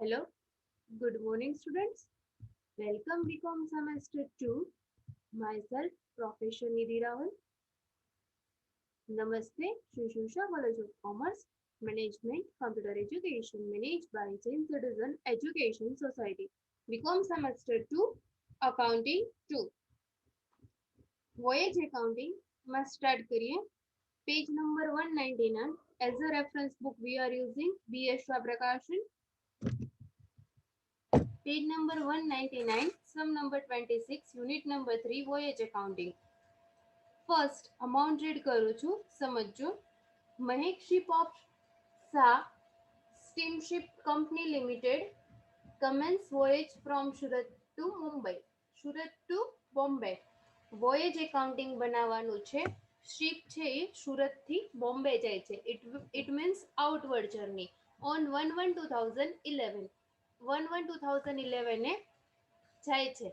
Hello, good morning students. Welcome BCom semester 2. Myself Professor Nidhi Rahul. Namaste, Shusha College of Commerce, Management, Computer Education managed by Saint Citizen Education Society. BCom semester 2, Accounting 2. Voyage Accounting must start करिए. Page number 199. As a reference book we are using B.S. Shah Prakashan. Page number 199, sum number 26, unit number 3, voyage accounting. First, amount read करूँ છું, समझो. Mahek Ship of Sa Steamship Company Limited commence voyage from Surat to Mumbai. Surat to Bombay. Voyage accounting બનાવવાનું છે. Ship છે એ સુરતથી બોમ્બે જાય છે. It means outward journey. On 1/1/2011. 1/1/2011 એ જાય છે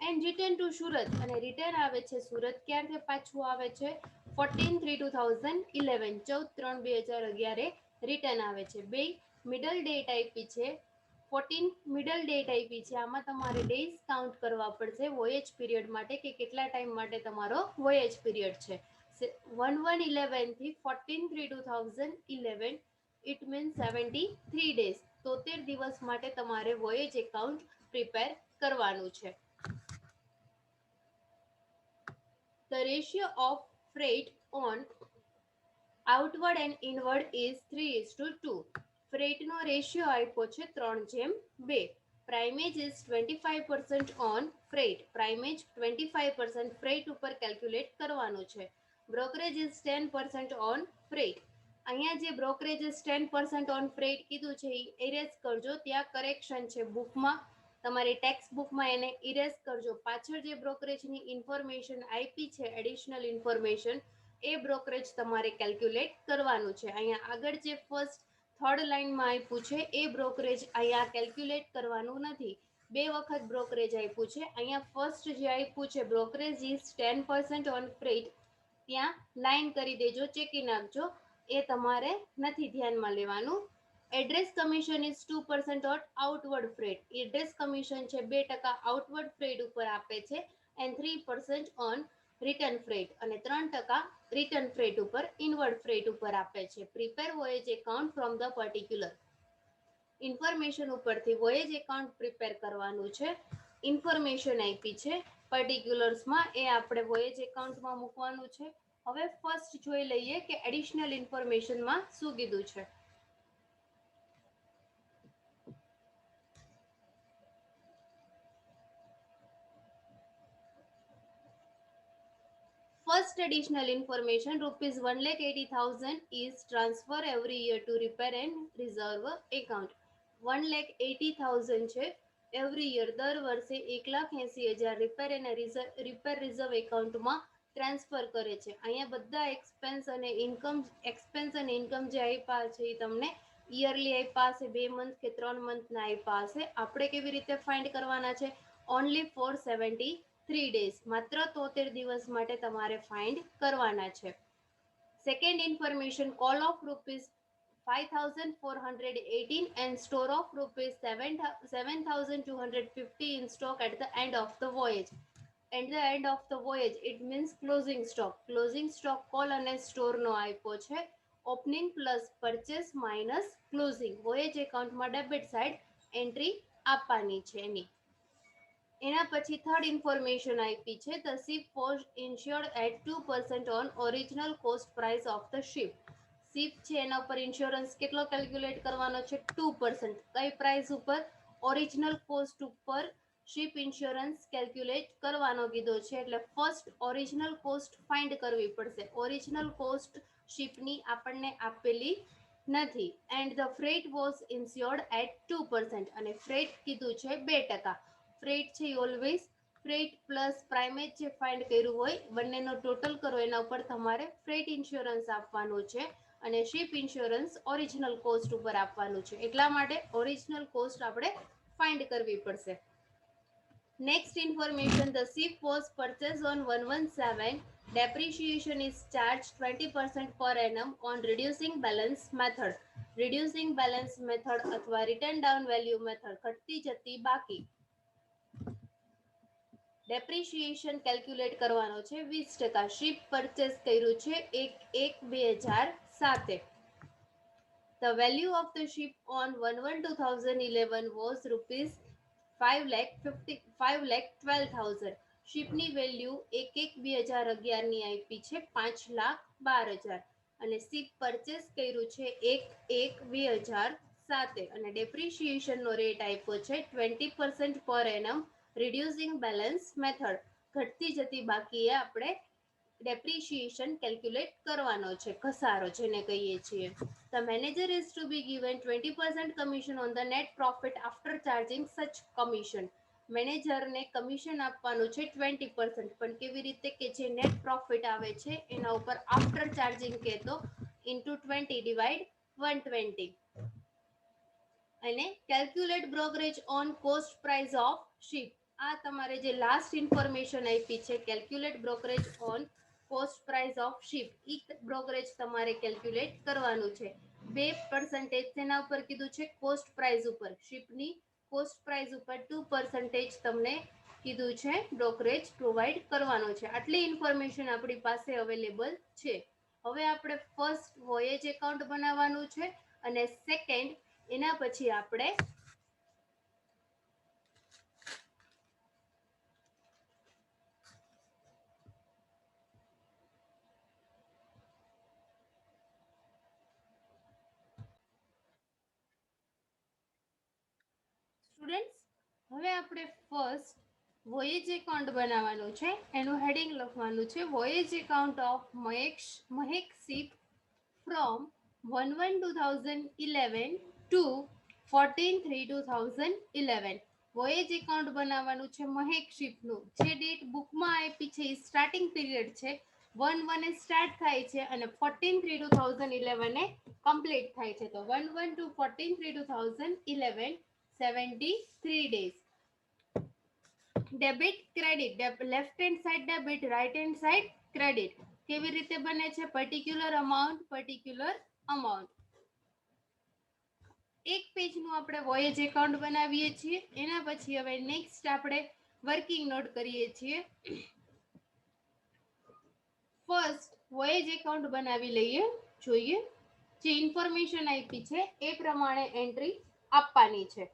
એન્ડ રિટર્ન ટુ સુરત અને રિટર્ન આવે છે સુરત ક્યારથી પાછું આવે છે 14/3/2011 14/3/2011 રિટર્ન આવે છે બે મિડલ ડેટ આપી છે 14 મિડલ ડેટ આપી છે આમાં તમારે ડેઝ કાઉન્ટ કરવા પડશે વોયેજ પીરિયડ માટે કે કેટલા ટાઈમ માટે તમારો વોયેજ પીરિયડ છે 1/1/11 થી 14/3/2011 ઇટ મીન્સ 73 ડેઝ 73 દિવસ માટે તમારે વોયેજ એકાઉન્ટ પ્રિપેર કરવાનું છે. The ratio of freight on outward and inward is 3:2. Freight નો રેશિયો આપ્યો છે 3:2. Primage is 25% on freight. Primage 25% freight ઉપર કેલ્ક્યુલેટ કરવાનું છે. Brokerage is 10% on freight. અહીંયા જે brokerages 10% on freight કીધું છે એ એરેઝ કરજો ત્યાં કરેક્શન છે બુકમાં તમારી ટેક્સ્ટ બુકમાં એને ઇરેઝ કરજો પાછળ જે બ્રોકરેજની ઇન્ફોર્મેશન આપી છે એડિશનલ ઇન્ફોર્મેશન એ બ્રોકરેજ તમારે કેલ્ક્યુલેટ કરવાનું છે અહીંયા આગળ જે ફર્સ્ટ થર્ડ લાઇનમાં આપ્યું છે એ બ્રોકરેજ અહીંયા કેલ્ક્યુલેટ કરવાનું નથી બે વખત બ્રોકરેજ આપ્યું છે અહીંયા ફર્સ્ટ જે આપ્યું છે બ્રોકરેજ ઇઝ 10% ઓન ફ્રેટ ત્યાં લાઈન કરી દેજો ચેકી નાખજો એ તમારે નથી ધ્યાનમાં લેવાનું address commission is 2% on outward freight address commission છે 2% આઉટવર્ડ ફ્રેટ ઉપર આપે છે એન્ડ 3% ઓન રિટર્ન ફ્રેટ અને 3% રિટર્ન ફ્રેટ ઉપર ઇનવર્ડ ફ્રેટ ઉપર આપે છે prepare voyage account from the particular information ઉપરથી વોયેજ એકાઉન્ટ પ્રિપેર કરવાનું છે ઇન્ફોર્મેશન આપી છે પર્ટિક્યુલર્સમાં એ આપણે વોયેજ એકાઉન્ટમાં મૂકવાનું છે હવે ફર્સ્ટ જોઈ લઈએ કે એડિશનલ ઇન્ફોર્મેશનમાં શું કીધું છે First additional information rupees 1,80,000 is transfer every year to repair and reserve account. 1,80,000 છે every year દર વર્ષે 1,80,000 રિપેર અને રિપેર રિઝર્વ એકાઉન્ટમાં ટ્રાન્સફર કરે છે અહીંયા બધા એક્સપેન્સ અને ઇન્કમ જે આપ્યા છે એ તમને યરલી આપ્યા હશે 2 મંથ કે 3 મંથના આપ્યા હશે આપણે કેવી રીતે ફાઇન્ડ કરવાના છે ઓનલી ફોર 73 days માત્ર 73 દિવસ માટે તમારે ફાઇન્ડ કરવાના છે second information call of rupees 5,418 and store of rupees 7,250 in stock at the end of the voyage. At the end of the voyage, it means closing stock. Closing stock call અને store નો આપ્યો છે. Opening plus purchase minus closing. Voyage account માં debit side entry આપવાની છે એની. એના પછી third information આપી છે the ship was insured at 2% on original cost price of the ship. Ship છે એના ઉપર ઇન્સ્યોરન્સ કેટલો કેલ્ક્યુલેટ કરવાનો છે 2% કઈ પ્રાઇસ ઉપર ઓરિજિનલ કોસ્ટ ઉપર શિપ ઇન્સ્યોરન્સ કેલ્ક્યુલેટ કરવાનો કીધો છે એટલે ફર્સ્ટ ઓરિજિનલ કોસ્ટ ફાઇન્ડ કરવી પડશે ઓરિજિનલ કોસ્ટ શિપની આપણને આપેલી નથી and the freight was insured at 2% અને ફ્રેટ કીધું છે 2% ફ્રેટ છે ઓલવેઝ ફ્રેટ પ્લસ પ્રાઇમેજ જે ફાઇન્ડ કર્યું હોય બંનેનો ટોટલ કરો એના ઉપર તમારે ફ્રેટ ઇન્સ્યોરન્સ આપવાનું છે અને શિપ ઇન્સ્યોરન્સ ઓરિજિનલ કોસ્ટ ઉપર આપવાનું છે એટલા માટે ઓરિજિનલ કોસ્ટ આપણે ફાઇન્ડ કરવી પડશે next information the ship was purchase on 1/17 Depreciation is charged 20% per annum on reducing balance method. Reducing balance method અથવા written down value method ઘટતી જતી બાકી. ડેપ્રિશિએશન કેલ્ક્યુલેટ કરવાનો છે 20%. શિપ પરચેસ કર્યું છે 1/1/2007. The value of the ship on 1/1/2011 was rupees 5,12,000. શિપની value 1/1/2011 ની આપી છે 5,12,000 અને શિપ પરચેસ કર્યું છે 1/1/2007 અને ડેપ્રિશિએશન નો રેટ આપ્યો છે 20% પર એનમ રિડ્યુસિંગ બેલેન્સ મેથડ. ઘટતી જતી બાકીએ આપણે ડેપ્રિશિએશન કેલ્ક્યુલેટ કરવાનો છે, ઘસારો જેને કહીએ છીએ. The manager is to be given 20% commission on the net profit after charging such commission. મેનેજરને કમિશન આપવાનું છે 20%, પણ કેવી રીતે કે જે નેટ પ્રોફિટ આવે છે એના ઉપર આફ્ટર ચાર્જિંગ કે તો ઇન્ટુ 20 ડિવાઇડ 120. અને calculate brokerage on cost price of ship. આ તમારે જે લાસ્ટ ઇન્ફોર્મેશન આપી છે calculate brokerage on cost price of ship, E brokerage તમારે કેલ્ક્યુલેટ કરવાનું છે. 2% તેના ઉપર કીધું છે કોસ્ટ પ્રાઇસ ઉપર, શિપની કોસ્ટ પ્રાઇસ ઉપર 2% તમને કીધું છે બ્રોકરેજ પ્રોવાઈડ કરવાનો છે. આટલી ઇન્ફોર્મેશન આપણી પાસે અવેલેબલ છે. હવે આપણે ફર્સ્ટ વોયેજ એકાઉન્ટ બનાવવાનું છે અને સેકન્ડ એના પછી આપણે સ્ટુડન્ટ્સ હવે આપણે ફર્સ્ટ વોયેજ એકાઉન્ટ બનાવવાનું છે. એનું હેડિંગ લખવાનું છે voyage account of Mahek ship from 1/1/2011 to 14/3/2011. Voyage account બનાવવાનું છે મહેક શિપનું. જે ડેટ બુકમાં આપી છે એ સ્ટાર્ટિંગ પીરિયડ છે 1/1 એ સ્ટાર્ટ થાય છે અને 14/3/2011 એ કમ્પ્લીટ થાય છે. તો 1/1 to 14/3/2011 73 days. Debit credit, left hand side debit, right hand side credit. કેવી રીતે બને છે? Particular amount. એક પેજનું આપણે વોયેજ એકાઉન્ટ બનાવીએ છીએ. એના પછી હવે નેક્સ્ટ આપણે વર્કિંગ નોટ કરીએ છીએ. ફર્સ્ટ વોયેજ એકાઉન્ટ બનાવી લઈએ, જોઈએ. જે ઇન્ફોર્મેશન આપી છે એ પ્રમાણે એન્ટ્રી આપવાની છે.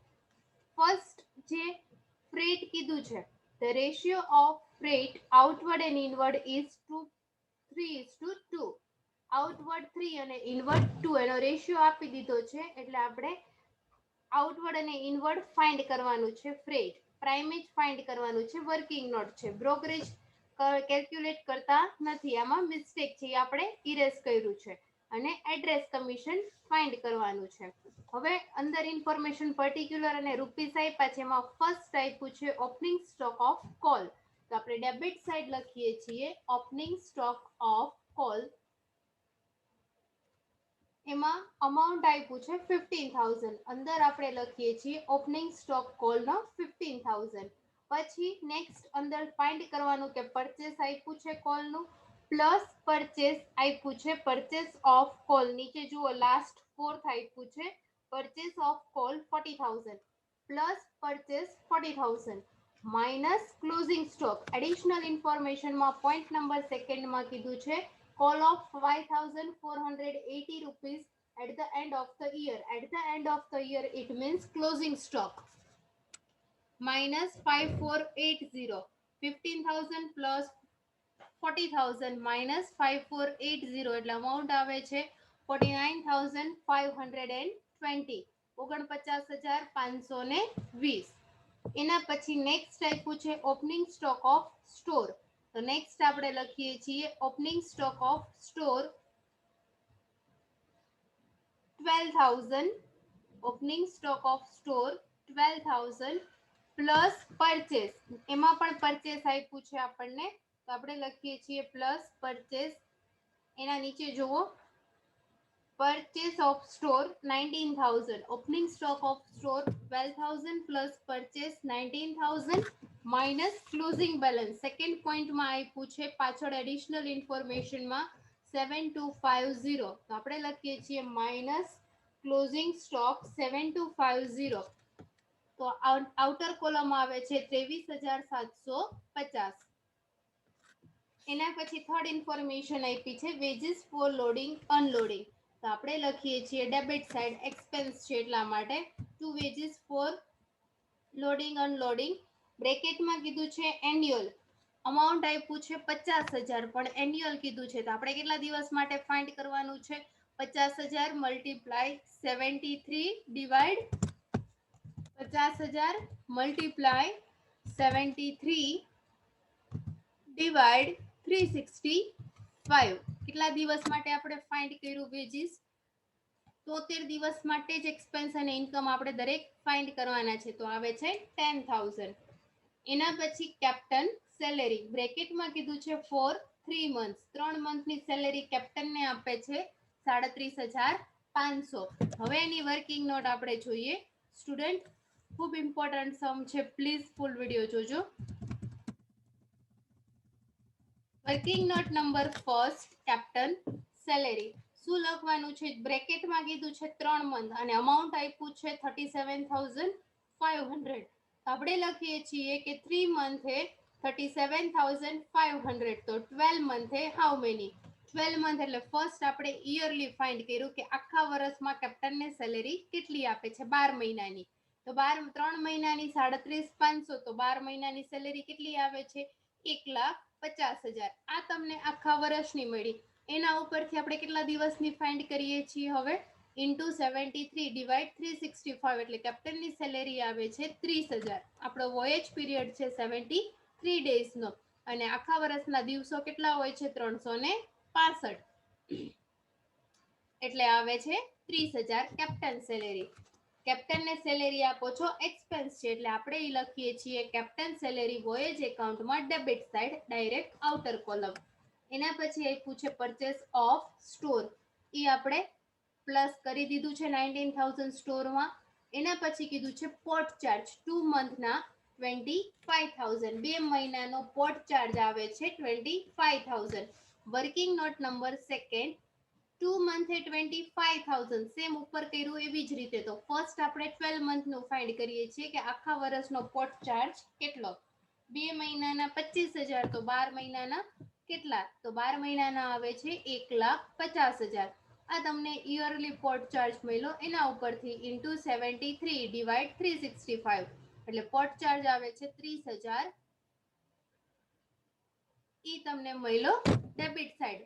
ફર્સ્ટ જે ફ્રેટ કીધું છે, the ratio of freight outward and inward is 3:2. Outward 3 અને ઇનવર્ડ 2 એનો રેશિયો આપી દીધો છે. એટલે આપણે આઉટવર્ડ અને ઇનવર્ડ ફાઇન્ડ કરવાનું છે. ફ્રેટ પ્રાઇમેજ ફાઇન્ડ કરવાનું છે. વર્કિંગ નોટ છે. બ્રોકરેજ કેલ્ક્યુલેટ કરતા નથી, આમાં મિસ્ટેક છે, એ આપણે ઇરેઝ કર્યું છે. અને એડ્રેસ કમિશન ફાઇન્ડ કરવાનું છે. હવે અંદર ઇન્ફોર્મેશન પર્ટિક્યુલર અને રૂપીસ આપ્યા છે. એમાં ફર્સ્ટ આપ્યું છે ઓપનિંગ સ્ટોક ઓફ કોલ. તો આપણે ડેબિટ સાઈડ લખીએ છીએ ઓપનિંગ સ્ટોક ઓફ કોલ. એમાં અમાઉન્ટ આપ્યું છે 15,000. અંદર આપણે લખીએ છીએ ઓપનિંગ સ્ટોક કોલ નો 15,000. પછી નેક્સ્ટ અંદર ફાઇન્ડ કરવાનું કે પરચેસ આપ્યું છે કોલનું પ્લસ પરચેસ આપ્યું છે પરચેસ ઓફ કોલ. નીચે જુઓ લાસ્ટ ફોર્થ આપ્યું છે purchase of coal 40,000 plus purchase 40,000 minus closing stock. Additional ઇન્ફોર્મેશનમાં પોઈન્ટ નંબર સેકન્ડમાં કીધું છે call of 5,480 rupees at the end of the year. At the end of the year it means closing stock. Minus 5,480. 15,000 plus 40,000 minus 5,480 એટલે amount આવે છે 49,520. 49,520. એના પછી next આપ્યું છે ઓપનિંગ સ્ટોક ઓફ સ્ટોર. તો નેક્સ્ટ આપણે લખીએ છીએ opening stock of store 12,000. Opening stock of store 12,000 plus purchase. એમાં પણ પરચેસ આપ્યું છે આપણને, તો આપણે લખીએ છીએ પ્લસ પરચેસ. એના નીચે જુઓ purchase of store 19,000, opening stock of store 12,000 plus purchase 19,000 minus closing balance. Second પોઈન્ટમાં આપ્યું છે પાછળ એડિશનલ ઇન્ફોર્મેશનમાં 7250, તો આપણે લખીએ છીએ માઇનસ ક્લોઝિંગ સ્ટોક 7250, તો આઉટર કોલમ આવે છે 23,750. એના પછી થર્ડ ઇન્ફોર્મેશન આપી છે વેજીસ ફોર લોડિંગ અનલોડિંગ, તો આપણે લખીએ છીએ ડેબિટ સાઇડ એક્સપેન્સ છે એટલા માટે two wages for loading unloading. બ્રેકેટમાં કીધું છે એન્યુઅલ, અમાઉન્ટ આપ્યું છે 50,000 પણ એન્યુઅલ કીધું છે, તો આપણે કેટલા દિવસ માટે ફાઇન્ડ કરવાનું છે? 50,000 મલ્ટીપ્લાય 73 ડિવાઈડ 50,000 મલ્ટીપ્લાય 73 ડિવાઈડ 365. કેટલા દિવસ માટે આપણે ફાઇન્ડ કર્યું વેજીસ? 73 દિવસ માટે જ એક્સપેન્સ અને ઇન્કમ આપણે દરેક ફાઇન્ડ કરવાના છે, તો આવે છે 10,000. એના પછી કેપ્ટન સેલેરી, બ્રેકેટમાં કીધું છે ફોર 3 મંથ્સ, 3 મંથની સેલેરી કેપ્ટનને આપે છે 37,500. હવે એની વર્કિંગ નોટ આપણે જોઈએ. સ્ટુડન્ટ, ખૂબ ઇમ્પોર્ટન્ટ સમ છે, પ્લીઝ ફૂલ વિડીયો જોજો. Working note number first, captain salary. શું લખવાનું છે? બ્રેકેટમાં કીધું છે 3 મંથ અને અમાઉન્ટ આપ્યું છે 37,500. આપણે લખીએ છીએ કે 3 મંથે 37,500, તો 12 મંથે હાઉ મેની? 12 મંથ એટલે ફર્સ્ટ આપણે યરલી ફાઇન્ડ કર્યું કે આખા વર્ષમાં કેપ્ટનને સેલેરી કેટલી આપે છે, 12 મહિનાની. તો 3 મહિનાની 37,500, તો 12 મહિનાની સેલેરી કેટલી આવે છે? 1,50,000. આ તમને આખા વર્ષની મળી. એના ઉપરથી આપણે કેટલા દિવસની ફાઇન્ડ કરીએ છીએ હવે? ઇન્ટુ 73 ડિવાઈડ 365, એટલે કેપ્ટનની સેલેરી આવે છે 30,000. આપણો વોયેજ પીરિયડ છે 73 ડેઝનો અને આખા વર્ષના દિવસો કેટલા હોય છે? 365, એટલે આવે છે 30,000 કેપ્ટન સેલેરી. કેપ્ટનને સેલેરી આપો છો, એક્સપેન્સ છે એટલે આપણે ઈ લખીએ છીએ કેપ્ટન સેલેરી વોયેજ એકાઉન્ટમાં debit side, direct outer column. એના પછી આપ્યું છે પરચેસ ઓફ સ્ટોર, ઈ આપણે પ્લસ કરી દીધું છે 19,000 સ્ટોરમાં. એના પછી કીધું છે પોર્ટ ચાર્જ 2 મંથના 25,000, 2 મહિનાનો પોર્ટ ચાર્જ આવે છે 25,000. વર્કિંગ નોટ નંબર સેકન્ડ, 2 મંથે 25,000, સેમ ઉપર કર્યું એવી જ રીતે. તો ફર્સ્ટ આપણે 12 મંથનું ફાઇન્ડ કરીએ છીએ કે આખા વર્ષનો પોર્ટ ચાર્જ કેટલો? 2 મહિનાના 25,000, તો 12 મહિનાના કેટલા? તો 12 મહિનાના આવે છે 1,50,000. આ તમને યરલી પોર્ટ ચાર્જ મળ્યો, એના ઉપરથી ઇન્ટુ 73 ડિવાઈડ 365, એટલે પોર્ટ ચાર્જ આવે છે 30,000. ઈ તમને મળ્યો ડેબિટ સાઇડ.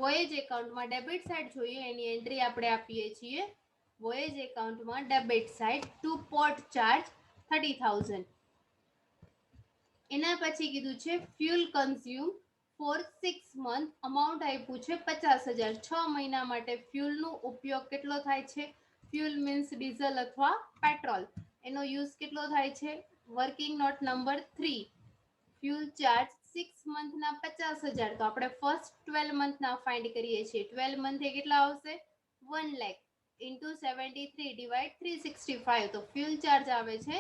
વોયેજ એકાઉન્ટમાં ડેબિટ સાઇડ જોઈએ, એની એન્ટ્રી આપણે આપીએ છીએ વોયેજ એકાઉન્ટમાં debit side to port charge 30,000. એના પછી કીધું છે fuel consume for 6 month, amount આપ્યું છે 50,000. 6 મહિના માટે ફ્યુલનો ઉપયોગ કેટલો થાય છે? ફ્યુલ મીન્સ ડીઝલ અથવા પેટ્રોલ, એનો યુઝ કેટલો થાય છે? Working note number 3, fuel charge 6 મંથના 50,000, તો આપણે ફર્સ્ટ 12 મંથના ફાઇન્ડ કરીએ છીએ. 12 મંથે કેટલા આવશે? 1 લાખ ઇન્ટુ 73 ડિવાઈડ 365, તો ફ્યુલ ચાર્જ આવે છે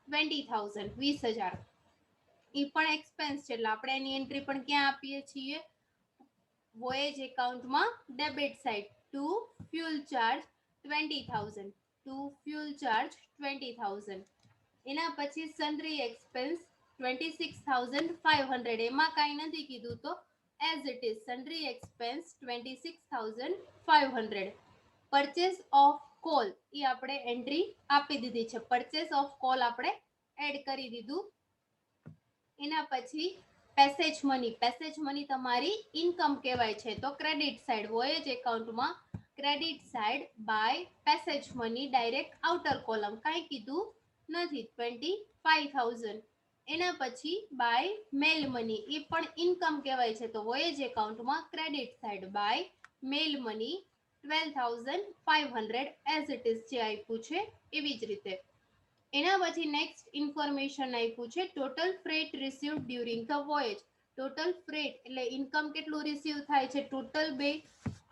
20,000, 20,000. ઈ પણ એક્સપેન્સ છે એટલે આપણે એની એન્ટ્રી પણ ક્યાં આપીએ છીએ? વોયેજ એકાઉન્ટમાં debit side to fuel charge 20,000, to fuel charge 20,000. એના પછી સન્ડ્રી એક્સપેન્સ 26,500, એમાં કાંઈ નથી કીધું તો as it is sundry expense 26,500. Purchase of coal, એ આપણે એન્ટ્રી આપી દીધી છે, પરચેસ ઓફ કોલ આપણે એડ કરી દીધું. એના પછી પેસેજ મની, પેસેજ મની તમારી ઇન્કમ કહેવાય છે, તો ક્રેડિટ સાઇડ વોયેજ એકાઉન્ટમાં credit side by passage money, direct outer column, કાંઈ કીધું નથી 25,000. એના પછી બાય મેલ મની, એ પણ ઇન્કમ કહેવાય છે, તો વોયેજ એકાઉન્ટમાં credit side by mail money 12,500 as it is જે આપ્યું છે એવી જ રીતે. એના પછી નેક્સ્ટ ઇન્ફોર્મેશન આપ્યું છે total freight receive during the voyage. Total freight એટલે ઇન્કમ કેટલું રિસીવ થાય છે? ટોટલ બે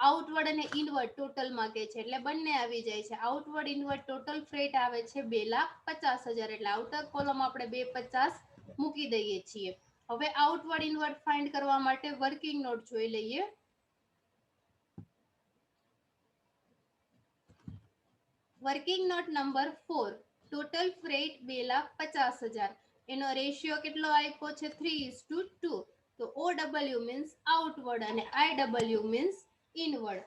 આઉટવર્ડ અને ઇનવર્ડ ટોટલમાં કે છે એટલે બંને આવી જાય છે. આઉટવર્ડ ઇનવર્ડ ટોટલ ફ્રેટ આવે છે 2,50,000 એટલે આઉટર કોલમ આપણે 250 મૂકી દઈએ છીએ. હવે આઉટવર્ડ ઇનવર્ડ ફાઇન્ડ કરવા માટે વર્કિંગ નોટ જોઈ લઈએ. Working note number 4, total freight 2,50,000, એનો રેશિયો કેટલો આપ્યો છે 3:2. તો OW મીન્સ આઉટવર્ડ અને IW મીન્સ ઇનવર્ડ.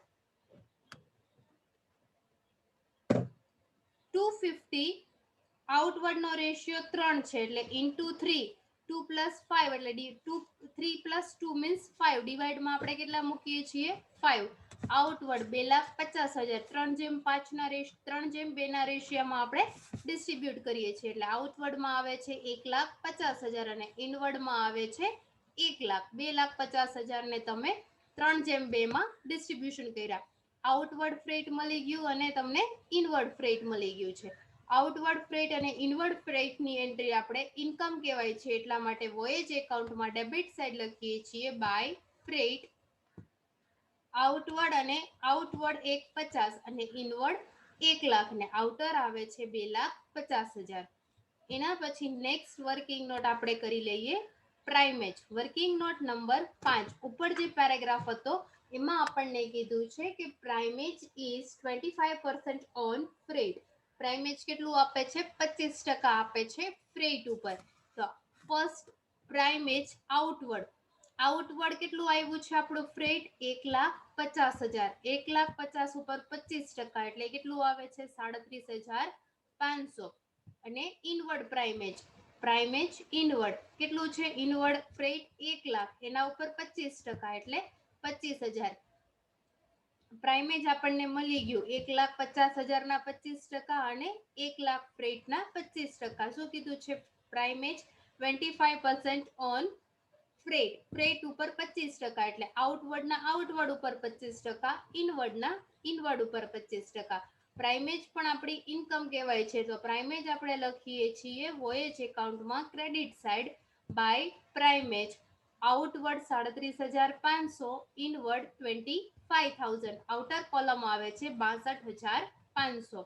250 આઉટવર્ડ નો રેશિયો 3 છે એટલે ઇન્ટુ 3, 2 પ્લસ 5 એટલે 3 પ્લસ 2 મીન્સ 5. ડિવાઈડમાં આપણે કેટલા મૂકીએ છીએ 5. આઉટવર્ડ 2,50,000 3:2 ના રેશિયોમાં આપણે ડિસ્ટ્રીબ્યુટ કરીએ છીએ એટલે આઉટવર્ડમાં આવે છે 1,50,000 અને ઇનવર્ડમાં આવે છે 1 લાખ. 2,50,000 ને તમે 3:2 માં ડિસ્ટ્રીબ્યુશન કર્યા. આઉટવર્ડ ફ્રેટ મળી ગયું અને તમને ઇનવર્ડ ફ્રેટ મળી ગયું છે. આઉટવર્ડ ફ્રેટ અને ઇનવર્ડ ફ્રેટની એન્ટ્રી આપણે ઇન્કમ કહેવાય છે એટલા માટે વોયેજ એકાઉન્ટમાં ડેબિટ સાઈડ લખીએ છીએ બાય ફ્રેટ. આઉટવર્ડ 1,50,000 અને ઇનવર્ડ 1 લાખ ને આઉટર આવે છે 2,50,000. એના પછી નેક્સ્ટ વર્કિંગ નોટ આપણે કરી લઈએ પ્રાઇમેજ. વર્કિંગ નોટ નંબર 5, ઉપર જે પેરેગ્રાફ હતો એમાં આપણને કીધું છે કે પ્રાઇમેજ ઇઝ 25% ઓન ફ્રેટ. પ્રાઇમેજ કેટલું આપે છે 25% આપે છે ફ્રેટ ઉપર. તો ફર્સ્ટ પ્રાઇમેજ આઉટવર્ડ કેટલું આવ્યું છે આપણું ફ્રેટ 1,50,000. 1,50,000 ઉપર 25% એટલે કેટલું આવે છે 37,500. અને ઇનવર્ડ પ્રાઇમેજ ઇનવર્ડ કેટલું છે ઇનવર્ડ ફ્રેટ 1 લાખ એના ઉપર 25% એટલે 25,000. પ્રાઇમેજ આપણને મળી ગયું 1,50,000 ના 25% અને 1 લાખ ફ્રેટ ના 25%. શું કીધું છે પ્રાઇમેજ 25% ઓન ફ્રેટ ઉપર 25% એટલે આઉટવર્ડ ઉપર 25%, ઇનવર્ડ ઉપર 25%. પ્રાઇમેજ પણ આપણી ઇન્કમ કહેવાય છે તો પ્રાઇમેજ આપણે લખીએ છીએ વોયેજ એકાઉન્ટમાં credit side by primage. Outward 37,500, inward 25,000. Outer column આવે છે 62,500.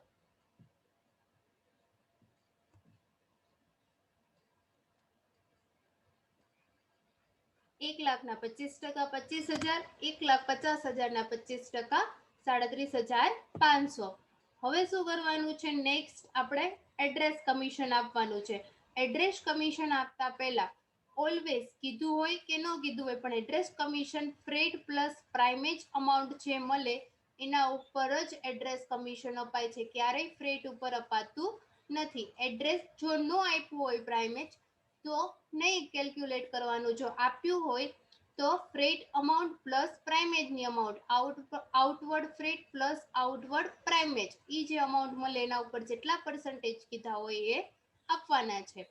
1 લાખ ના 25%, 25,000. 1,50,000 ના 25%, 37,500. હવે શું કરવાનું છે નેક્સ્ટ આપણે એડ્રેસ કમિશન આપવાનું છે. એડ્રેસ કમિશન આપતા પહેલા ઓલવેઝ કીધું હોય કે ન કીધું હોય પણ address commission freight plus primage amount જે મળે એના ઉપર જ એડ્રેસ કમિશન અપાય છે. ક્યારેય ફ્રેટ ઉપર અપાતું નથી. એડ્રેસ જો ન આપ્યું હોય પ્રાઇમેજ તો નહીં કેલ્ક્યુલેટ કરવાનું. જો આપ્યું હોય તો ફ્રેટ અમાઉન્ટ પ્લસ પ્રાઇમેજની amount, outward freight plus outward primage, એ જે અમાઉન્ટ મળે એના ઉપર જેટલા પર્સન્ટેજ કીધા હોય એ આપવાના છે.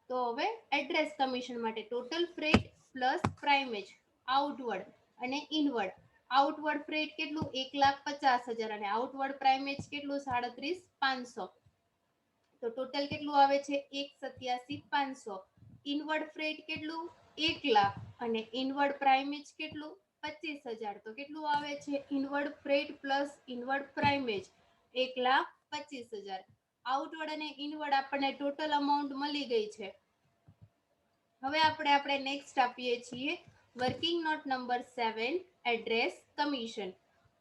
તો હવે એડ્રેસ કમિશન માટે ટોટલ ફ્રેટ પ્લસ પ્રાઇમેજ આઉટવર્ડ અને ઇનવર્ડ. આઉટવર્ડ ફ્રેટ કેટલું 1,50,000 અને આઉટવર્ડ પ્રાઇમેજ કેટલું 37,500. તો ટોટલ કેટલું આવે છે 1,87,500. ઇનવર્ડ ફ્રેટ કેટલું 1 લાખ અને ઇનવર્ડ પ્રાઇમેજ કેટલું 25,000. તો કેટલું આવે છે inward freight plus inward primage 1,25,000. Outward અને ઇનવર્ડ આપણને ટોટલ અમાઉન્ટ મળી ગઈ છે. હવે આપણે નેક્સ્ટ આપીએ છીએ working note number 7, address commission.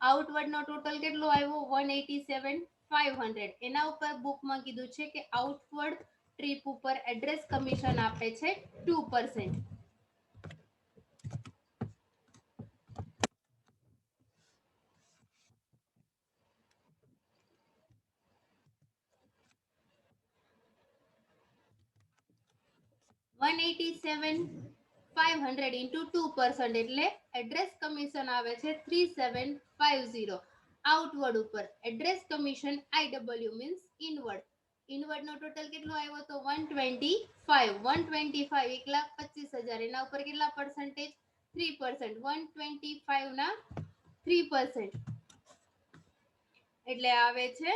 Outward નો ટોટલ કેટલો આવ્યો 187,500. એના ઉપર બુકમાં કીધું છે કે આઉટવર્ડ ટ્રીપ ઉપર એડ્રેસ કમિશન આપે છે 2%. $187,500 into 2% એટલે એડ્રેસ કમિશન આવે છે 3,750. આઉટવર્ડ ઉપર address commission IW means inward નો ટોટલ કેટલો આવ્યો તો 125. 1,25,000 એના ઉપર કેટલા પર્સન્ટેજ 3%. 125 ના 3% એટલે આવે છે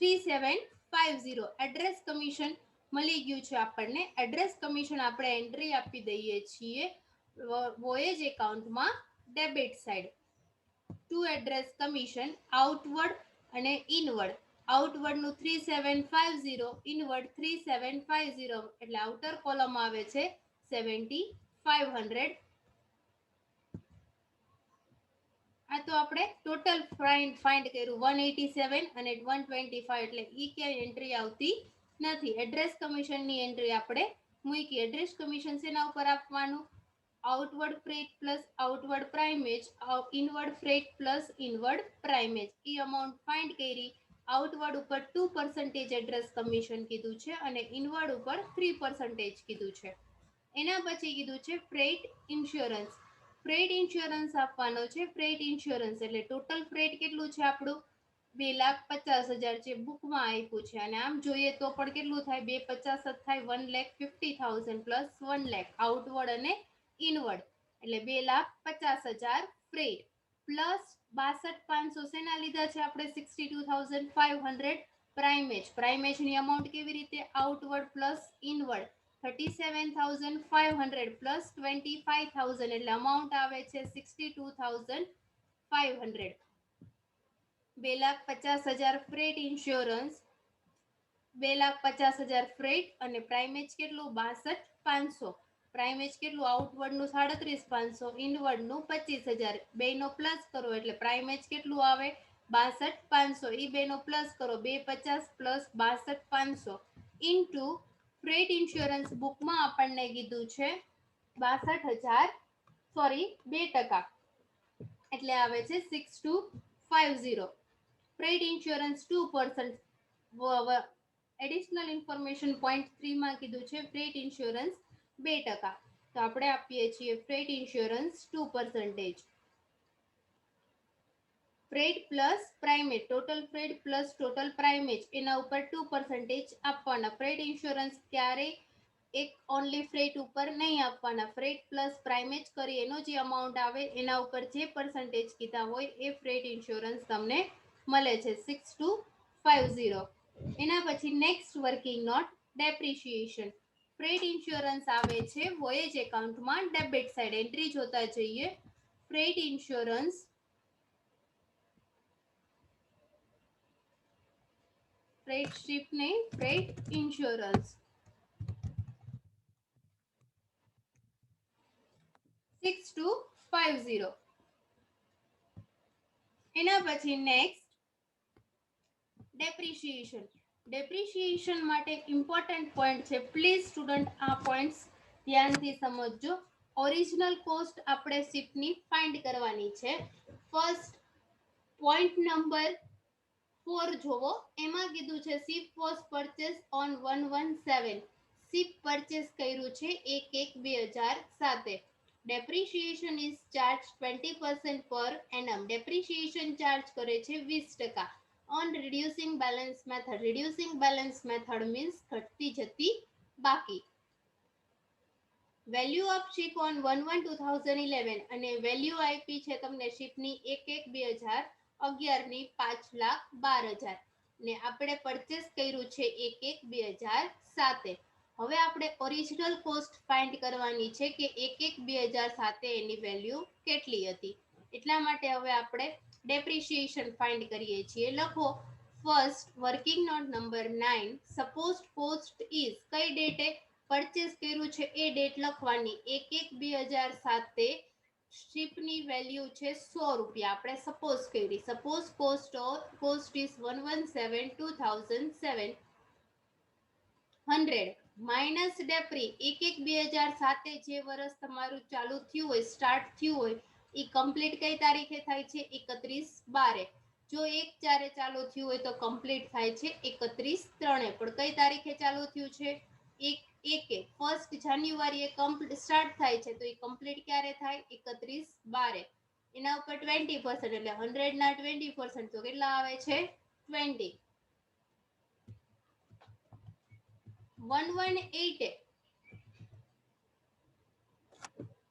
3,750. એડ્રેસ કમિશન મળી ગયું છે આપણને. એડ્રેસ કમિશન આપણે એન્ટ્રી આપી દઈએ છીએ વોયેજ એકાઉન્ટમાં debit side. To address commission outward અને ઇનવર્ડ. આઉટવર્ડ નું 3750, ઇનવર્ડ 3750, એટલે આઉટર કોલમ આવે છે 7500. આ તો આપણે ટોટલ ફાઇન્ડ કર્યું 187 અને 125, એટલે ઈ ક્યાંય એન્ટ્રી આવતી નથી. એડ્રેસ કમિશન ની એન્ટ્રી આપણે મૂકી. એડ્રેસ કમિશન શેના ઉપર આપવાનું? Outward freight plus outward primage, inward freight plus inward primage. ઈ અમાઉન્ટ ફાઇન્ડ કરી. આઉટવર્ડ ઉપર 2% એડ્રેસ કમિશન કીધું છે અને ઇનવર્ડ ઉપર 3% કીધું છે. એના પછી કીધું છે ફ્રેટ ઇન્સ્યોરન્સ. ફ્રેટ ઇન્સ્યોરન્સ આપવાનો છે. ફ્રેટ ઇન્સ્યોરન્સ એટલે ટોટલ ફ્રેટ કેટલું છે આપણું? 2,50,000 જે બુકમાં આપ્યું છે. અને આમ જોઈએ તો પણ કેટલું થાય? 250 થાય 1,50,000 પ્લસ 1 લાખ આઉટવર્ડ અને ઇનવર્ડ, એટલે 2,50,000 ફ્રેટ પ્લસ 62,500 શેના લીધા છે આપણે? 62,500 પ્રાઇમેજ. પ્રાઇમેજ ની અમાઉન્ટ કેવી રીતે? આઉટવર્ડ પ્લસ ઇનવર્ડ 37,500 પ્લસ 25,000, એટલે અમાઉન્ટ આવે છે 62,500. 2,50,000 ફ્રેટ ઇન્સ્યોરન્સ, 2,50,000 ફ્રેટ અને પ્રાઇમેજ કેટલું? 62,500. પ્રાઇમેજ કેટલું? આઉટવર્ડ નું 37,500, ઇનવર્ડ નું 25,000. બે નો પ્લસ કરો એટલે પ્રાઇમેજ કેટલું આવે? 62,500. ઈ બે નો પ્લસ કરો 250 પ્લસ 62,500 ઇન્ટુ ફ્રેટ ઇન્સ્યોરન્સ બુકમાં આપણને કીધું છે 62,000, સોરી 2%, એટલે આવે છે 6250. Freight insurance 2%. Additional information point 3 માં કીધું છે ફ્રેટ ઇન્સ્યોરન્સ 2%. તો આપણે આપીએ છીએ freight insurance 2%. Freight plus primage, total freight plus total primage, એના ઉપર 2% આપવાના. ફ્રેટ ઇન્સ્યોરન્સ ક્યારે એક ઓનલી ફ્રેટ ઉપર નહીં આપવાના. ફ્રેટ પ્લસ પ્રાઇમેજ કરી એનો જે અમાઉન્ટ આવે એના ઉપર જે પર્સન્ટેજ કીધા હોય એ ફ્રેટ ઇન્સ્યોરન્સ તમને મળે છે 6250. એના પછી next working note depreciation. Freight insurance આવે છે વોયેજ એકાઉન્ટમાં ડેબિટ સાઈડ. એન્ટ્રી જોતા જઈએ. ફ્રેટ ઇન્સ્યોરન્સ, ફ્રેટ શિપ નહીં, ફ્રેટ ઇન્સ્યોરન્સ 6250. એના પછી નેક્સ્ટ ડેપ્રિશિએશન. ડેપ્રિશિએશન માટે ઇમ્પોર્ટન્ટ પોઈન્ટ છે. પ્લીઝ સ્ટુડન્ટ આ પોઈન્ટ્સ ધ્યાનથી સમજજો. ઓરિજિનલ કોસ્ટ આપણે શિપની ફાઇન્ડ કરવાની છે. ફર્સ્ટ પોઈન્ટ નંબર 4 જોવો. એમાં કીધું છે ship was purchase on 117. Ship purchase કર્યું છે 1/1/2007. ડેપ્રિશિએશન ઇઝ ચાર્જ 20% પર એનમ. ડેપ્રિશિએશન ચાર્જ કરે છે 20% on reducing balance method. Reducing balance method means ઘટતી જતી બાકી. વેલ્યુ ઓફ શિપ ઓન 1/1/2011 અને વેલ્યુ આપી છે તમને શિપની 1/1/2011 ની 5,12,000 ને આપણે પરચેસ કર્યું છે 1/1/2007. હવે આપણે ઓરિજિનલ કોસ્ટ ફાઇન્ડ કરવાની છે કે 1/1/2007 એની વેલ્યુ કેટલી હતી. એટલા માટે હવે આપણે ડેપ્રિશિએશન ફાઇન્ડ કરીએ છીએ. લખો first working note number 9. Suppose cost is, કઈ ડેટે પરચેસ કર્યું છે એ ડેટ લખવાની. 1/1/2007 શિપની વેલ્યુ છે 100 રૂપિયા. આપણે સપોઝ કરી. સપોઝ કોસ્ટ ઇઝ 117/2007 100 માઇનસ ડેપ્રી 1/1/2007 જે વર્ષ તમારું ચાલુ થયું હોય, સ્ટાર્ટ થયું હોય, એ કમ્પ્લીટ કઈ તારીખે થાય છે? 31/12. જો 1/4 ચાલુ થયું હોય તો કમ્પ્લીટ થાય છે 31/3. પણ કઈ તારીખે ચાલુ થયું છે? 1/1. 1 જાન્યુઆરી સ્ટાર્ટ થાય છે તો એ કમ્પ્લીટ ક્યારે થાય? 31/12. એના ઉપર 20%, એટલે 100 ના 20%, તો કેટલા આવે છે? 20. 118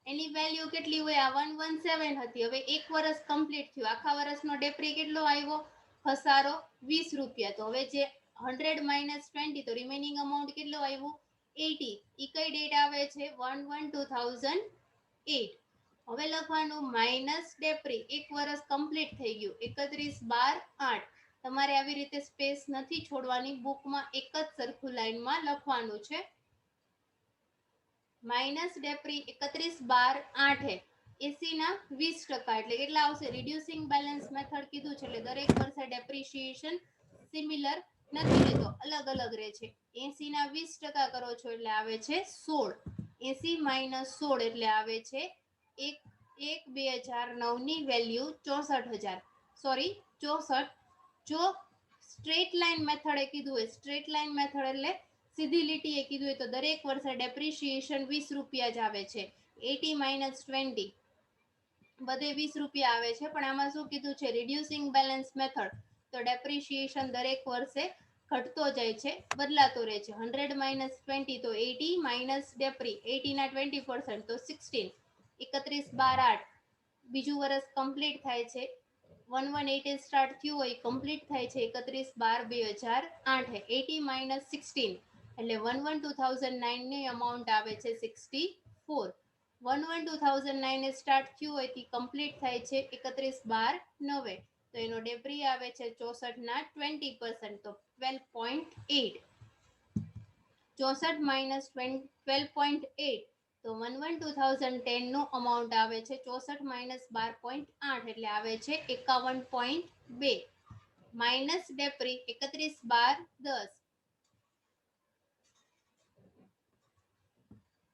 એની વેલ્યુ કેટલી હોય? આ 117 હતી. હવે એક વર્ષ કમ્પ્લીટ થયું. આખા વર્ષનો ડેપ્રી કેટલો આવ્યો? ખસારો 20 રૂપિયા. તો હવે જે 100 માઇનસ 20, તો રિમેનિંગ અમાઉન્ટ કેટલો આવ્યો? 80. ઈ કઈ ડેટ આવે છે? 1/1/2011. 8. હવે લખવાનું માઇનસ ડેપ્રી, એક વર્ષ કમ્પ્લીટ થઈ ગયું, 31/12/8. તમારે આવી રીતે સ્પેસ નથી છોડવાની, બુકમાં એક જ સરખું લાઈનમાં લખવાનું છે. માઇનસ ડેપ્રી 31/12/8 80 ના 20%, એટલે કેટલા આવશે? રિડ્યુસિંગ બેલેન્સ મેથડ કીધું છે એટલે દરેક વર્ષે ડેપ્રિસિએશન સિમિલર નથી રહેતો, અલગ અલગ રહે છે. 80 ના 20% કરો છો એટલે આવે છે 16. 80 - 16 એટલે આવે છે 1/1/2009 ની વેલ્યુ 64,000, સોરી 64. જો સ્ટ્રેટ લાઇન મેથડે કીધું હોય, સ્ટ્રેટ લાઇન મેથડ એટલે સીધી લીટીએ કીધું હોય, તો દરેક વર્ષે ડેપ્રિસિએશન 20 રૂપિયા જ આવે છે. 80 - 20 બધે 20 રૂપિયા આવે છે, પણ આમાં શું કીધું છે? રિડ્યુસિંગ બેલેન્સ મેથડ, તો ડેપ્રિસિએશન દરેક વર્ષે ઘટતો જાય છે, બદલાતો રહે છે. 100 - 20 તો 80 માઇનસ ડેપ્રી, 80 ના 20% તો 16. 31/12/8 બીજું વર્ષ કમ્પ્લીટ થાય છે. 118 સ્ટાર્ટ થયું હોય, કમ્પ્લીટ થાય છે 31/12/2008. 80 - 16 એટલે 11/2009 ની અમાઉન્ટ આવે છે 64. 11/2009 સ્ટાર્ટ થયું હોય થી કમ્પ્લીટ થાય છે 31/12/9, તો એનો ડેબ્રી આવે છે 64 ના 20%, તો 12.8. 64 - 12.8 તો 11/2010 નું અમાઉન્ટ આવે છે 64 - 12.8 એટલે આવે છે 51.2. માઇનસ ડેપ્રી 31/12/10,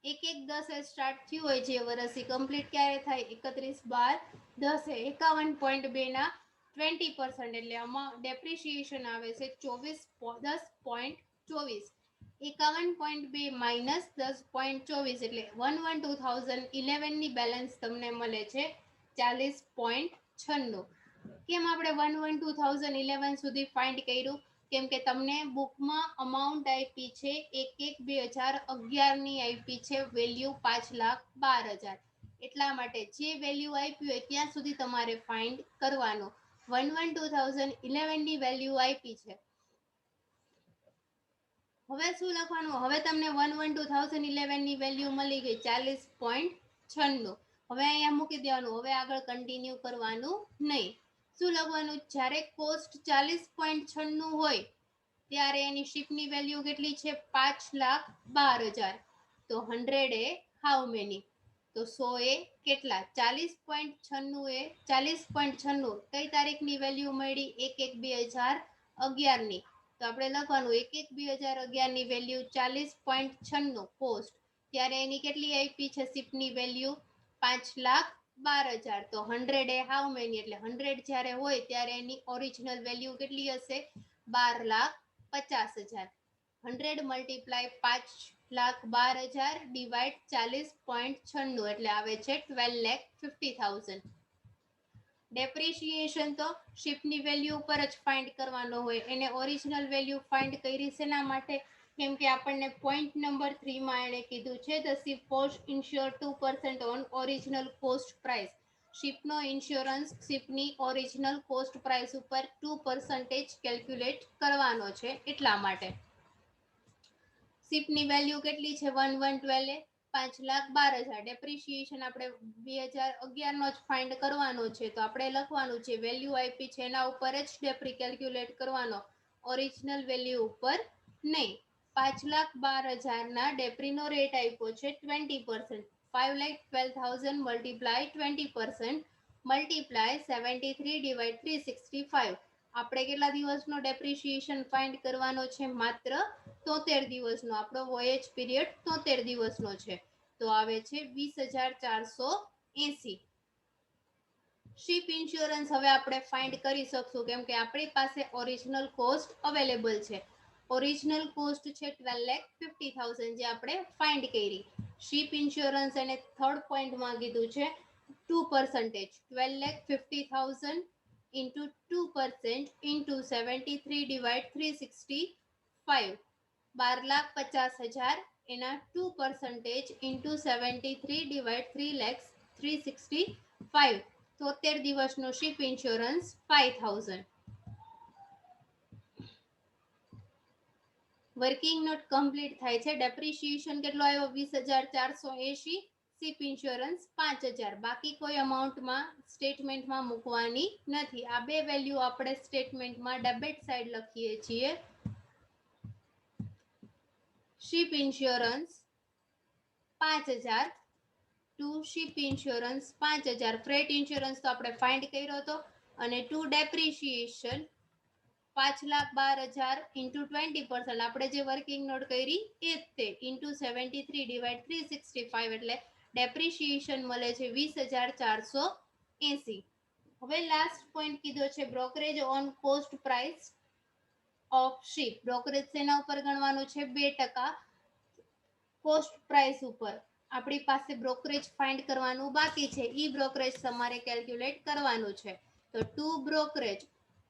1/1/10 સ્ટાર્ટ થયું હોય જે વર્ષ કમ્પ્લીટ ક્યારે થાય? 31/12/10. 51.2 ના 20% એટલે આમાં ડેપ્રિસિએશન આવે છે 10.24. 51.2 માઇનસ 10.24 એટલે 1/1/2011 ની બેલેન્સ તમને મળે છે 40.96. કેમ આપણે 1/1/2011 સુધી ફાઇન્ડ કર્યું? કેમ કે તમને બુકમાં અમાઉન્ટ આપી છે 1/1/2011 ની આપી છે વેલ્યુ 5,12,000, એટલા માટે જે વેલ્યુ આપી હોય ત્યાં સુધી તમારે ફાઇન્ડ કરવાનો. 1/1/2011 ની વેલ્યુ આપી છે. હવે શું લખવાનું? હવે તમને 1/1/2011 ની વેલ્યુ મળી ગઈ 40.96. હવે અહીંયા મૂકી દેવાનું, હવે આગળ કન્ટિન્યુ કરવાનું નહીં. શું લખવાનું? જ્યારે કોસ્ટ 40.96 હોય ત્યારે એની શિપની વેલ્યુ કેટલી છે? 5,12,000. તો 100 એ હાઉ મેની? તો 100 એ કેટલા? 40.96 એ 40.96 કઈ તારીખની વેલ્યુ મળી? 1/1/2011 ની. તો આપણે લખવાનું 1/1/2011 ની વેલ્યુ 40.96 કોસ્ટ, ત્યારે એની કેટલી આપી છે શિપની વેલ્યુ? 5,12,000. તો 100 એ હાઉ મેની? એટલે 100 જ્યારે હોય ત્યારે એની ઓરિજિનલ વેલ્યુ કેટલી હશે? 12,50,000. 100 મલ્ટીપ્લાય 5,12,000 ડિવાઇડ 40.96 એટલે આવે છે 12,50,000. ડેપ્રિસિએશન તો શિપની વેલ્યુ ઉપર જ ફાઇન્ડ કરવાનો હોય, એને ઓરિજિનલ વેલ્યુ ફાઇન્ડ કરી શેના માટે? કેમ કે આપણને પોઈન્ટ નંબર 3 માં એણે કીધું છે the ship cost insure 2% on original cost price. શિપનો ઇન્સ્યોરન્સ શિપની ઓરિજિનલ કોસ્ટ પ્રાઇસ ઉપર 2% કેલ્ક્યુલેટ કરવાનો છે, એટલા માટે. શિપની વેલ્યુ કેટલી છે? 1/1/12 એ 5,12,000. ડેપ્રિસિએશન આપણે 2011 નો જ ફાઇન્ડ કરવાનો છે, તો આપણે લખવાનું છે વેલ્યુ આપી છે એના ઉપર જ ડેપ્રી કેલ્ક્યુલેટ કરવાનો, ઓરિજિનલ વેલ્યુ ઉપર નહીં. 5,12,000 ના ડેપ્રીનો રેટ આપ્યો છે 20%. 5,12,000 મલ્ટીપ્લાય 20% મલ્ટીપ્લાય 73 ડિવાઇડ 365. આપણે કેટલા દિવસનો ડેપ્રિસિએશન ફાઇન્ડ કરવાનો છે? માત્ર 73 દિવસનો. આપણો વોયેજ પીરિયડ 73 દિવસનો છે, તો આવે છે 20,480. શિપ ઇન્સ્યોરન્સ હવે આપણે ફાઇન્ડ કરી શકશું, કેમ કે આપણી પાસે ઓરિજિનલ કોસ્ટ અવેલેબલ છે. ઓરિજિનલ કોસ્ટ છે 12,50,000 જે આપણે ફાઇન્ડ કરી. શિપ ઇન્સ્યોરન્સ એને થર્ડ પોઈન્ટમાં કીધું છે 2%. 12,50,000 into 2% into 73 divide 365. 12,50,000 એના 2% into 73 divide 3,365. 73 દિવસનો ship insurance 5,000. Working note complete થાય છે. ડેપ્રિસિએશન કેટલો આવ્યો? 20,480. શિપ ઇન્સ્યોરન્સ 5000, બાકી કોઈ અમાઉન્ટમાં સ્ટેટમેન્ટમાં મૂકવાની નથી. આ બે વેલ્યુ આપણે સ્ટેટમેન્ટમાં ડેબિટ સાઈડ લખીએ છીએ. Ship insurance 5000 to ship insurance 5000, freight insurance તો આપણે ફાઇન્ડ કર્યો હતો, અને ટુ ડેપ્રિશિએશન 5,12,000 ઇન્ટુ 20%, આપણે જે વર્કિંગ નોટ કરી એ જ તે, ઇન્ટુ 73 ડિવાઇડ 365, એટલે ડેપ્રિશિએશન મળે છે 20,480. હવે લાસ્ટ પોઈન્ટ કીધો છે brokerage on cost price of ship. Brokerage શેના ઉપર ગણવાનું છે? 2% કોસ્ટ પ્રાઇસ ઉપર. આપણી પાસે બ્રોકરેજ ફાઇન્ડ કરવાનું બાકી છે, ઈ બ્રોકરેજ તમારે કેલ્ક્યુલેટ કરવાનું છે. તો ટુ બ્રોકરેજ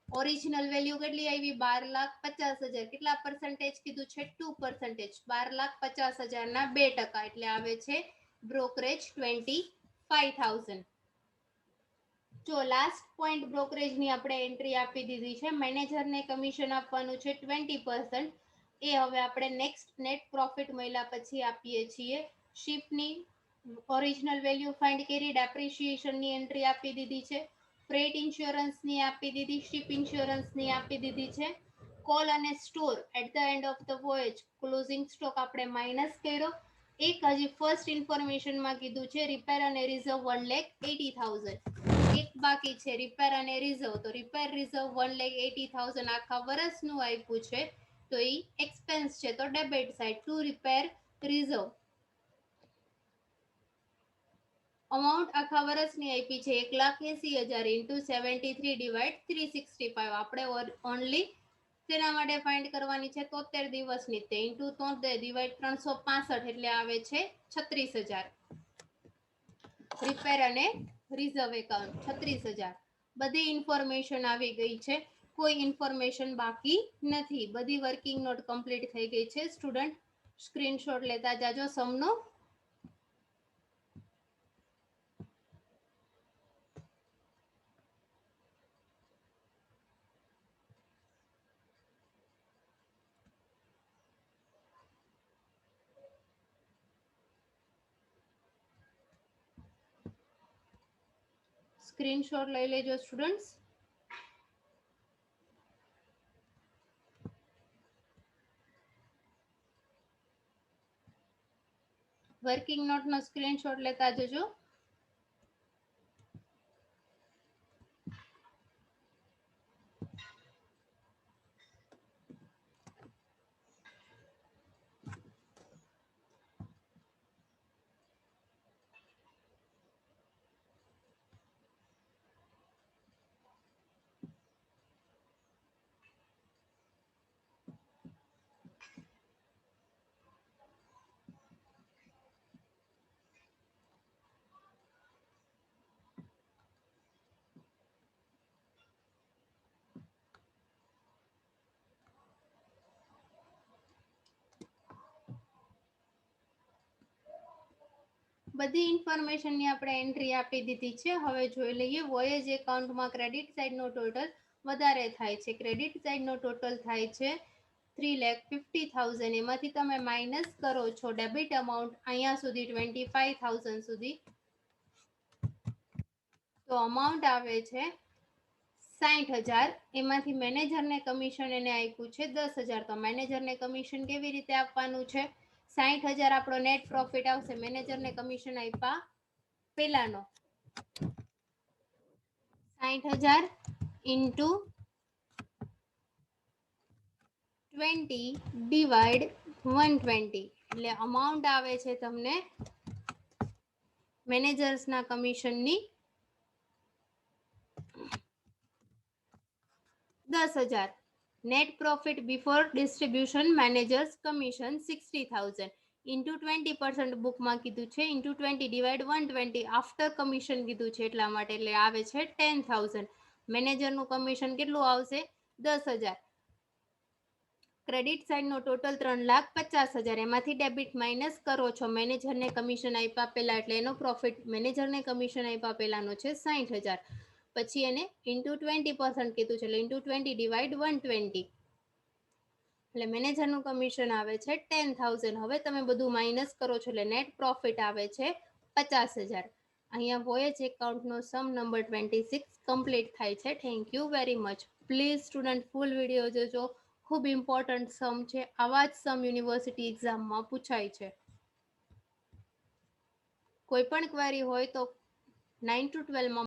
ઓરિજિનલ વેલ્યુ કેટલી આવી? 12,50,000. કેટલા પર્સન્ટેજ કીધું છે? 2%. 12,50,000 ના 2%, એટલે આવે છે બ્રોકરેજ 25,000. જો લાસ્ટ પોઈન્ટ બ્રોકરેજ ની આપણે એન્ટ્રી આપી દીધી છે. મેનેજરને કમિશન આપવાનું છે 20%. એ હવે આપણે નેક્સ્ટ નેટ પ્રોફિટ મળ્યા પછી આપીએ છીએ. શિપની ઓરિજિનલ વેલ્યુ ફાઇન્ડ કરી, ડેપ્રિશિએશનની એન્ટ્રી આપી દીધી છે, ફ્રેટ ઇન્સ્યોરન્સની આપી દીધી, શિપ ઇન્સ્યોરન્સની આપી દીધી છે. કોલ અને store at the end of the voyage closing stock આપણે માઇનસ કર્યો. એક હજી ફર્સ્ટ ઇન્ફોર્મેશનમાં કીધું છે રિપેર અને રિઝર્વ 1,80,000. એક બાકી છે રિપેર અને રિઝર્વ. તો રિપેર રિઝર્વ 1,80,000 આખા વર્ષનું આપ્યું છે, તો એ એક્સપેન્સ છે, તો debit side to repair reserve. Amount આખા વર્ષની આપી છે 1,80,000 ઇન્ટુ 73 ડિવાઇડ 365. આપણે ઓનલી તેના માટે ફાઇન્ડ કરવાની છે 73 દિવસની, તે ઇન્ટુ 73 ડિવાઇડ 365, એટલે આવે છે 36,000. રિપેર અને રિઝર્વ એકાઉન્ટ 36,000. બધી ઇન્ફોર્મેશન આવી ગઈ છે, કોઈ ઇન્ફોર્મેશન બાકી નથી. બધી વર્કિંગ નોટ કમ્પ્લીટ થઈ ગઈ છે. સ્ટુડન્ટ સ્ક્રીનશોટ લેતા જાજો સમનો. સ્ક્રીનશોટ લઈ લેજો સ્ટુડન્ટ્સ. વર્કિંગ નોટનો સ્ક્રીનશોટ લેતા જજો. બધી ઇન્ફોર્મેશનની આપણે એન્ટ્રી આપી દીધી છે. હવે જોઈ લઈએ વોયેજ એકાઉન્ટમાં ક્રેડિટ સાઇડનો ટોટલ વધારે થાય છે. ક્રેડિટ સાઇડનો ટોટલ થાય છે 3,50,000. એમાંથી તમે માઇનસ કરો છો ડેબિટ અમાઉન્ટ અહીંયા સુધી 25,000 સુધી, તો અમાઉન્ટ આવે છે 60,000. એમાંથી મેનેજરને કમિશન એને આપ્યું છે 10,000. તો મેનેજરને કમિશન કેવી રીતે આપવાનું છે? 60,000 આપણો નેટ પ્રોફિટ આવશે મેનેજરને કમિશન આપ્યા પેલાનો. 60,000 ઇન્ટુ 20 ડિવાઇડ 120, એટલે અમાઉન્ટ આવે છે તમને મેનેજર્સના કમિશનની 10,000. Net profit before distribution managers commission 60,000 into 20% બુકમાં કીધું છે, ઇન્ટુ 20 ડિવાઇડ 120 આફ્ટર કમિશન કીધું છે એટલા માટે, એટલે આવે છે 10,000. મેનેજરનું કમિશન કેટલું આવશે? 10,000. ક્રેડિટ સાઇડનો ટોટલ 3,50,000. એમાંથી ડેબિટ માઇનસ કરો છો મેનેજરને કમિશન આપ્યા પહેલા, એટલે એનો પ્રોફિટ મેનેજરને કમિશન આપ્યા પહેલાનો છે 60,000. પછી એને ઇન્ટુ 20% કીધું છે, એટલે ઇન્ટુ 20 ડિવાઇડ 120, એટલે મેનેજરનું કમિશન આવે છે 10,000. હવે તમે બધું માઇનસ કરો છો એટલે નેટ પ્રોફિટ આવે છે 50,000. અહીંયા વોયેજ એકાઉન્ટનો સમ નંબર 26 કમ્પ્લીટ થાય છે. Thank you very much. Please student full video જોજો. ખૂબ ઇમ્પોર્ટન્ટ સમ છે. આવા જ સમ યુનિવર્સિટી એક્ઝામમાં પૂછાય છે. કોઈ પણ ક્વેરી હોય તો 9 to 12 માં